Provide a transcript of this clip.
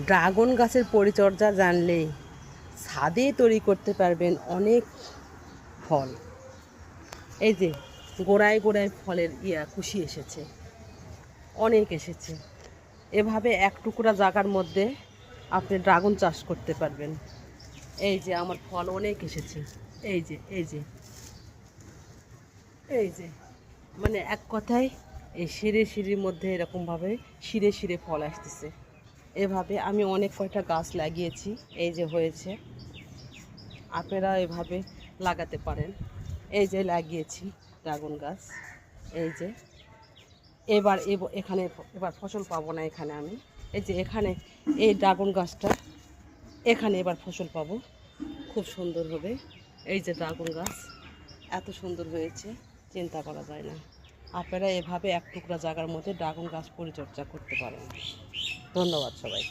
Dragon গাছের পরিচর্যা জানলে ছাদে তৈরি করতে পারবেন অনেক ফল। এই যে গোড়ায় গোড়ায় ফলের কুশি এসেছে, অনেক এসেছে। এভাবে এক টুকরা জায়গার মধ্যে আপনি ড্রাগন চাষ করতে পারবেন। এই যে আমার ফল অনেক এসেছে, এই যে এই যে এই যে মানে এক কথায় এই সিঁড়ির মধ্যে এরকমভাবে শিরে শিরে ফল আসতেছে। এভাবে আমি অনেক কয়টা গাছ লাগিয়েছি, এই যে হয়েছে। আপনারা এভাবে লাগাতে পারেন। এই যে লাগিয়েছি ড্রাগন গাছ, এই যে এখানে এবার ফসল পাবো না। এখানে আমি এই যে এখানে এই ড্রাগন গাছটা, এখানে এবার ফসল পাবো, খুব সুন্দর হবে। এই যে ড্রাগন গাছ এত সুন্দর হয়েছে, চিন্তা করা যায় না। আপনারা এভাবে এক টুকরা জায়গার মধ্যে ড্রাগন গাছ পরিচর্যা করতে পারেন। ধন্যবাদ সবাই।